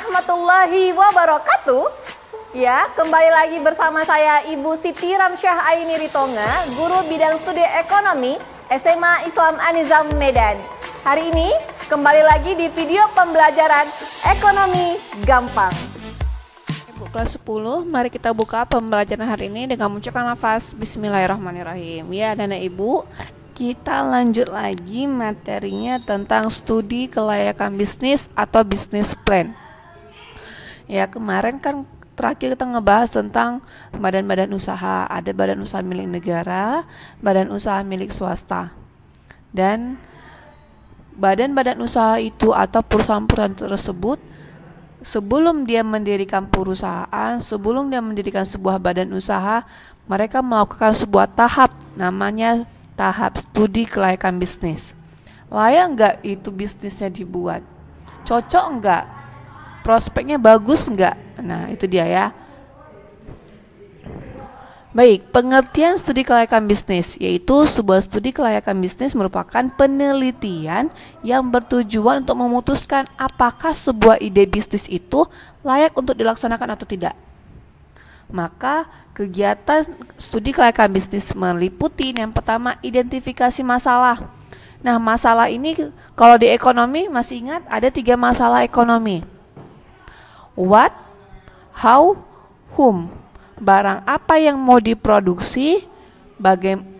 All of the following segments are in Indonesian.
warahmatullahi wabarakatuh. Ya, kembali lagi bersama saya Ibu Siti Ramsyah Aini Ritonga, Guru Bidang Studi Ekonomi SMA Islam An-Nizam Medan. Hari ini kembali lagi di video pembelajaran Ekonomi Gampang. Ibu kelas 10, mari kita buka pembelajaran hari ini dengan mengucapkan lafaz Bismillahirrahmanirrahim. Ya, dan Ibu, kita lanjut lagi materinya tentang studi kelayakan bisnis atau business plan. Ya, kemarin kan terakhir kita ngebahas tentang badan-badan usaha. Ada badan usaha milik negara, badan usaha milik swasta. Dan badan-badan usaha itu atau perusahaan-perusahaan tersebut, sebelum dia mendirikan perusahaan, sebelum dia mendirikan sebuah badan usaha, mereka melakukan sebuah tahap, namanya tahap studi kelayakan bisnis. Layak nggak itu bisnisnya dibuat? Cocok nggak? Prospeknya bagus nggak? Nah, itu dia ya. Baik, pengertian studi kelayakan bisnis, yaitu sebuah studi kelayakan bisnis merupakan penelitian yang bertujuan untuk memutuskan apakah sebuah ide bisnis itu layak untuk dilaksanakan atau tidak. Maka kegiatan studi kelayakan bisnis meliputi yang pertama identifikasi masalah. Nah, masalah ini kalau di ekonomi masih ingat ada 3 masalah ekonomi. What, how, whom. Barang apa yang mau diproduksi,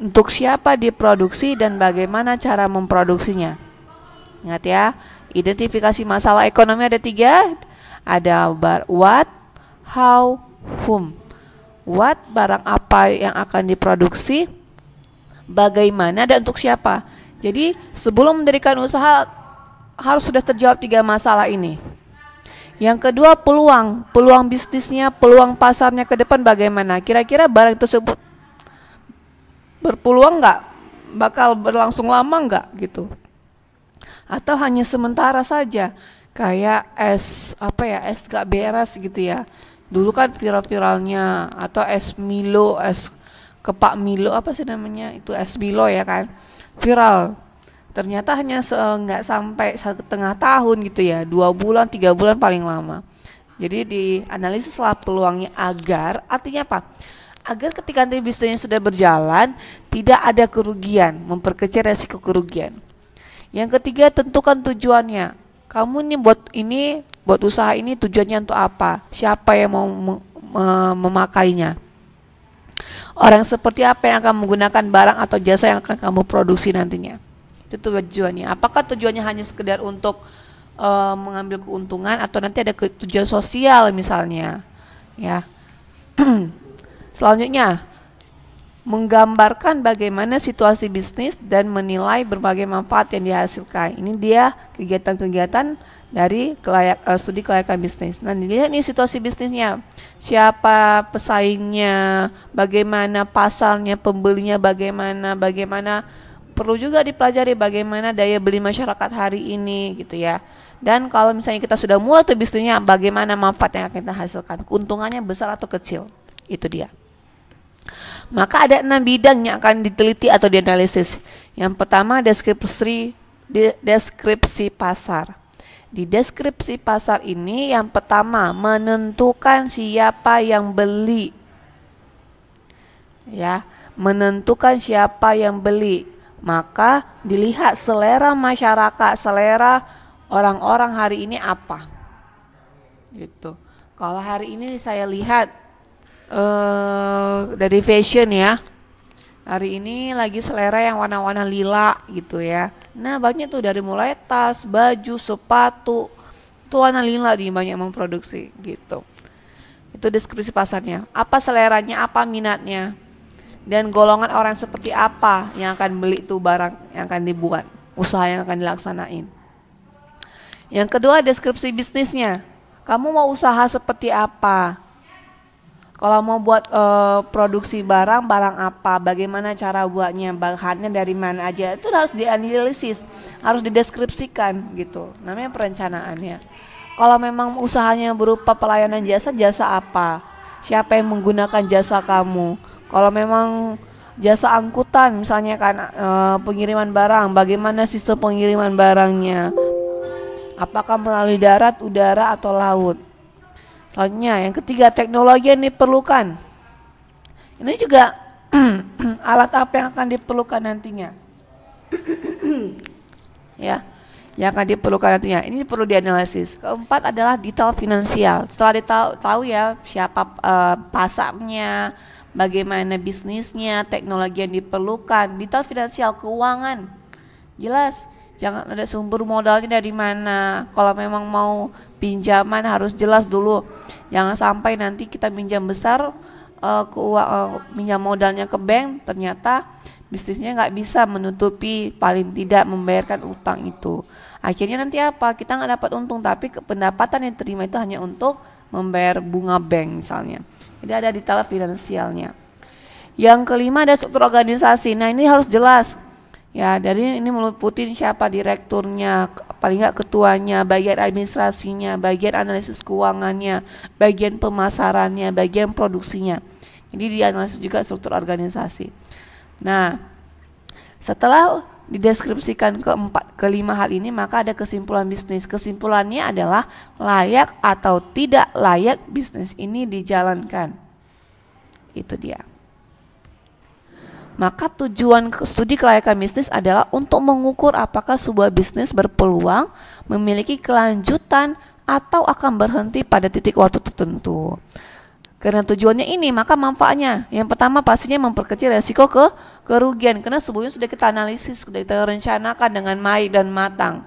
untuk siapa diproduksi, dan bagaimana cara memproduksinya. Ingat ya, identifikasi masalah ekonomi ada 3. Ada what, how, whom. What, barang apa yang akan diproduksi, bagaimana, dan untuk siapa. Jadi sebelum mendirikan usaha harus sudah terjawab 3 masalah ini. Yang kedua, peluang bisnisnya, peluang pasarnya ke depan bagaimana. Kira-kira barang tersebut berpeluang nggak, bakal berlangsung lama nggak gitu, atau hanya sementara saja, kayak es nggak beres gitu ya. Dulu kan viral-viralnya, atau es Milo, es kepak Milo, apa sih namanya itu, es Milo ya kan, viral. Ternyata hanya nggak sampai 1,5 tahun gitu ya, 2 bulan, 3 bulan paling lama. Jadi dianalisislah peluangnya agar, artinya apa? Agar ketika nanti bisnisnya sudah berjalan, tidak ada kerugian, memperkecil resiko kerugian. Yang ketiga, tentukan tujuannya. Kamu buat usaha ini tujuannya untuk apa? Siapa yang mau memakainya? Orang seperti apa yang akan menggunakan barang atau jasa yang akan kamu produksi nantinya? Itu tujuannya. Apakah tujuannya hanya sekedar untuk mengambil keuntungan, atau nanti ada tujuan sosial misalnya, ya. Selanjutnya, menggambarkan bagaimana situasi bisnis dan menilai berbagai manfaat yang dihasilkan. Ini dia kegiatan-kegiatan dari studi kelayakan bisnis. Nah, dilihat nih situasi bisnisnya, siapa pesaingnya, bagaimana pasarnya, pembelinya bagaimana. Perlu juga dipelajari bagaimana daya beli masyarakat hari ini gitu ya. Dan kalau misalnya kita sudah mulai tuh bisnisnya, bagaimana manfaat yang akan kita hasilkan, keuntungannya besar atau kecil, itu dia. Maka ada 6 bidang yang akan diteliti atau dianalisis. Yang pertama, deskripsi pasar. Di deskripsi pasar ini yang pertama menentukan siapa yang beli. Ya, menentukan siapa yang beli. Maka dilihat selera masyarakat, selera orang-orang hari ini apa. Gitu. Kalau hari ini saya lihat dari fashion ya. Hari ini lagi selera yang warna-warna lila gitu ya. Nah, banyak tuh dari mulai tas, baju, sepatu. Itu warna lila nih banyak memproduksi gitu. Itu deskripsi pasarnya. Apa seleranya, apa minatnya. Dan golongan orang seperti apa yang akan beli itu barang yang akan dibuat, usaha yang akan dilaksanain. Yang kedua, deskripsi bisnisnya. Kamu mau usaha seperti apa? Kalau mau buat produksi barang apa? Bagaimana cara buatnya? Bahannya dari mana aja? Itu harus dianalisis, harus dideskripsikan gitu. Namanya perencanaannya. Kalau memang usahanya berupa pelayanan jasa apa? Siapa yang menggunakan jasa kamu? Kalau memang jasa angkutan misalnya kan, pengiriman barang, bagaimana sistem pengiriman barangnya, Apakah melalui darat, udara, atau laut? Selanjutnya, yang ketiga, teknologi yang diperlukan. Ini juga alat apa yang akan diperlukan nantinya? Ya, yang akan diperlukan nantinya. Ini perlu dianalisis. Keempat adalah detail finansial. Setelah tahu ya siapa pasarnya, bagaimana bisnisnya, teknologi yang diperlukan, detail finansial, keuangan. Jelas, jangan ada sumber modalnya dari mana. Kalau memang mau pinjaman harus jelas dulu. Jangan sampai nanti kita pinjam besar, pinjam modalnya ke bank, ternyata bisnisnya nggak bisa menutupi, paling tidak membayarkan utang itu. Akhirnya nanti apa? Kita nggak dapat untung, tapi pendapatan yang terima itu hanya untuk membayar bunga bank misalnya. Jadi ada detail finansialnya. Yang kelima ada struktur organisasi. Nah ini harus jelas. Ya, dari ini meliputi siapa direkturnya, paling nggak ketuanya, bagian administrasinya, bagian analisis keuangannya, bagian pemasarannya, bagian produksinya. Jadi dianalisis juga struktur organisasi. Nah, setelah dideskripsikan kelima hal ini, maka ada kesimpulan bisnis. Kesimpulannya adalah layak atau tidak layak bisnis ini dijalankan. Itu dia. Maka tujuan studi kelayakan bisnis adalah untuk mengukur apakah sebuah bisnis berpeluang, memiliki kelanjutan, atau akan berhenti pada titik waktu tertentu. Karena tujuannya ini, maka manfaatnya yang pertama pastinya memperkecil resiko kerugian, karena sebelumnya sudah kita analisis, sudah kita rencanakan dengan baik dan matang.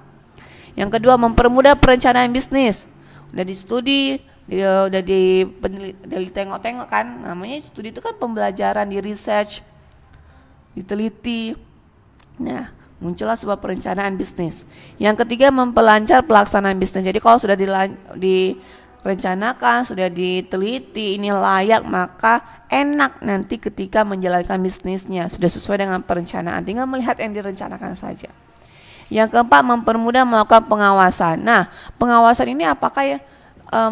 Yang kedua, mempermudah perencanaan bisnis. Udah di studi, udah ditengok-tengok kan, namanya studi itu kan pembelajaran, di research, diteliti. Nah, muncullah sebuah perencanaan bisnis. Yang ketiga, memperlancar pelaksanaan bisnis. Jadi kalau sudah direncanakan, sudah diteliti, ini layak, maka enak nanti ketika menjalankan bisnisnya, sudah sesuai dengan perencanaan, tinggal melihat yang direncanakan saja. Yang keempat, mempermudah melakukan pengawasan. Nah, pengawasan ini apakah ya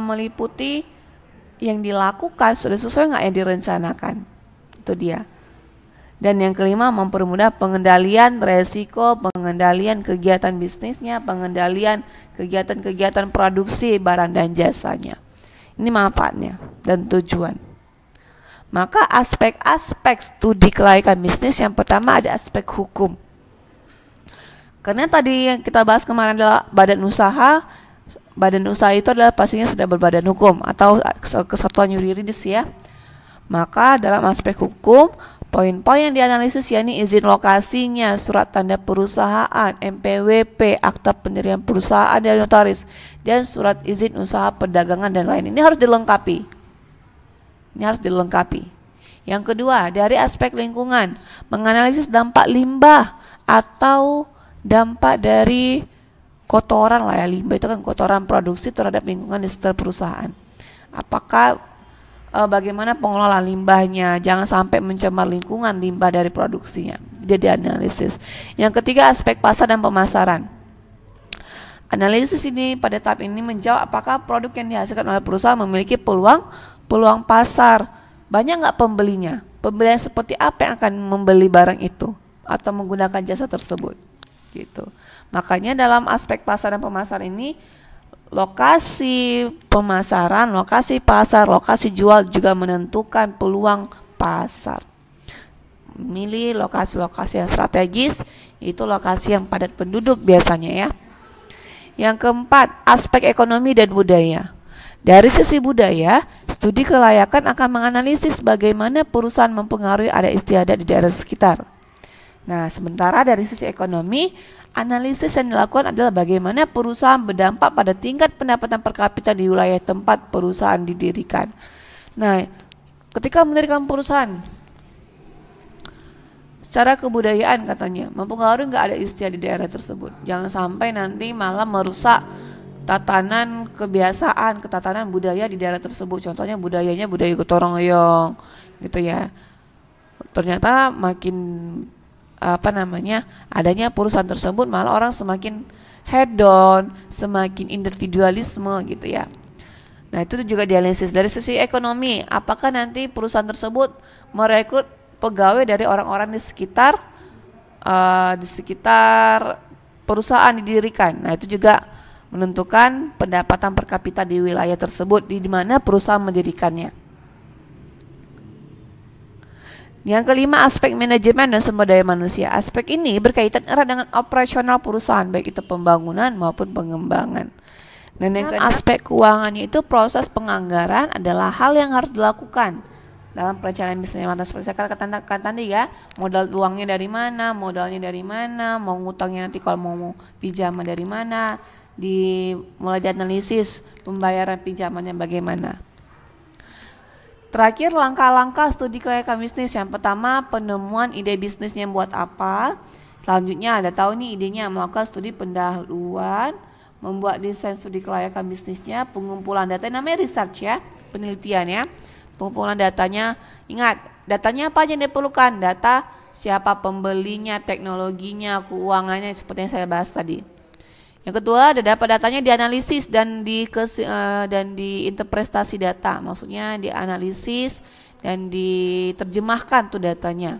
meliputi yang dilakukan sudah sesuai nggak yang direncanakan? Itu dia. Dan yang kelima, mempermudah pengendalian resiko, pengendalian kegiatan bisnisnya, pengendalian kegiatan-kegiatan produksi barang dan jasanya. Ini manfaatnya dan tujuan. Maka aspek-aspek studi kelayakan bisnis yang pertama ada aspek hukum. Karena tadi yang kita bahas kemarin adalah badan usaha. Badan usaha itu adalah pastinya sudah berbadan hukum atau kesatuan yuridis ya. Maka dalam aspek hukum, poin-poin yang dianalisis yakni izin lokasinya, surat tanda perusahaan, MPWP, akta pendirian perusahaan dan notaris, dan surat izin usaha perdagangan dan lain. Ini harus dilengkapi. Yang kedua, dari aspek lingkungan, menganalisis dampak limbah atau dampak dari kotoran lah ya. Limbah itu kan kotoran produksi terhadap lingkungan di sekitar perusahaan. Apakah bagaimana pengelolaan limbahnya, jangan sampai mencemar lingkungan limbah dari produksinya. Dia dianalisis. Yang ketiga, aspek pasar dan pemasaran. Analisis ini pada tahap ini menjawab apakah produk yang dihasilkan oleh perusahaan memiliki peluang pasar. Banyak nggak pembelinya? Pembeli seperti apa yang akan membeli barang itu atau menggunakan jasa tersebut? Gitu. Makanya dalam aspek pasar dan pemasaran ini, lokasi pemasaran, lokasi pasar, lokasi jual juga menentukan peluang pasar. Milih lokasi-lokasi yang strategis, itu lokasi yang padat penduduk biasanya ya. Yang keempat, aspek ekonomi dan budaya. Dari sisi budaya, studi kelayakan akan menganalisis bagaimana perusahaan mempengaruhi adat istiadat di daerah sekitar. Nah, sementara dari sisi ekonomi, analisis yang dilakukan adalah bagaimana perusahaan berdampak pada tingkat pendapatan per kapita di wilayah tempat perusahaan didirikan. Nah, ketika mendirikan perusahaan, secara kebudayaan katanya mempengaruhi nggak ada istiadat di daerah tersebut. Jangan sampai nanti malah merusak tatanan kebiasaan, ketatanan budaya di daerah tersebut. Contohnya budayanya budaya gotong royong gitu ya. Ternyata makin adanya perusahaan tersebut malah orang semakin hedon, semakin individualisme gitu ya. Nah, itu juga dianalisis dari sisi ekonomi. Apakah nanti perusahaan tersebut merekrut pegawai dari orang-orang di sekitar perusahaan didirikan. Nah, itu juga menentukan pendapatan per kapita di wilayah tersebut di mana perusahaan mendirikannya. Yang kelima, aspek manajemen dan sumber daya manusia. Aspek ini berkaitan erat dengan operasional perusahaan, baik itu pembangunan maupun pengembangan. Dan yang keenam, aspek keuangannya itu proses penganggaran adalah hal yang harus dilakukan dalam perencanaan bisnis. Seperti saya katakan tadi ya, modal uangnya dari mana, modalnya dari mana, mau ngutangnya nanti kalau mau pinjaman dari mana, mulai dianalisis pembayaran pinjamannya bagaimana. Terakhir, langkah-langkah studi kelayakan bisnis. Yang pertama, penemuan ide bisnisnya buat apa. Selanjutnya ada tahu nih idenya, melakukan studi pendahuluan, membuat desain studi kelayakan bisnisnya, pengumpulan data, namanya research ya, penelitian ya. Pengumpulan datanya, ingat datanya apa aja yang diperlukan, data siapa pembelinya, teknologinya, keuangannya seperti yang saya bahas tadi. Yang kedua, dapat datanya dianalisis dan diinterpretasi data, maksudnya dianalisis dan diterjemahkan tuh datanya.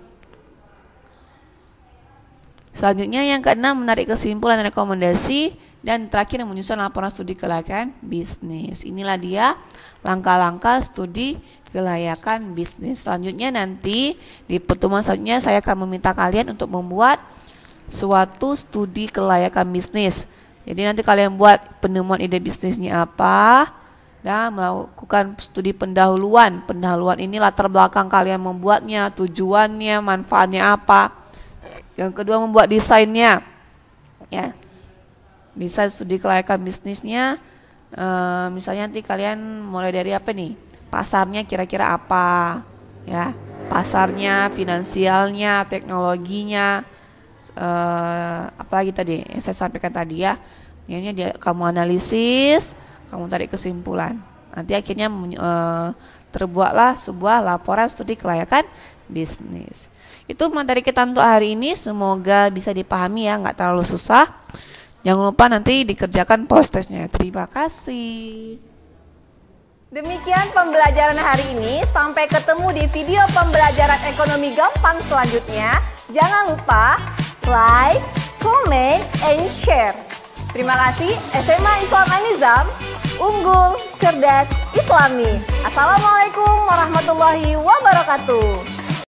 Selanjutnya yang keenam, menarik kesimpulan dan rekomendasi, dan terakhir yang menyusun laporan studi kelayakan bisnis. Inilah dia langkah-langkah studi kelayakan bisnis. Selanjutnya nanti di pertemuan selanjutnya saya akan meminta kalian untuk membuat suatu studi kelayakan bisnis. Jadi nanti kalian buat penemuan ide bisnisnya apa dan melakukan studi pendahuluan. Pendahuluan ini latar belakang kalian membuatnya, tujuannya, manfaatnya apa. Yang kedua, membuat desainnya. Ya. Desain studi kelayakan bisnisnya, misalnya nanti kalian mulai dari apa nih? Pasarnya kira-kira apa? Ya, pasarnya, finansialnya, teknologinya. Apalagi tadi yang saya sampaikan tadi ya, ini kamu analisis, kamu tarik kesimpulan, nanti akhirnya terbuatlah sebuah laporan studi kelayakan bisnis. Itu materi kita untuk hari ini, semoga bisa dipahami ya, nggak terlalu susah. Jangan lupa nanti dikerjakan post-testnya. Terima kasih. Demikian pembelajaran hari ini, sampai ketemu di video pembelajaran ekonomi gampang selanjutnya. Jangan lupa like, comment, and share. Terima kasih. SMA Islam An-Nizam, unggul, cerdas, Islami. Assalamualaikum warahmatullahi wabarakatuh.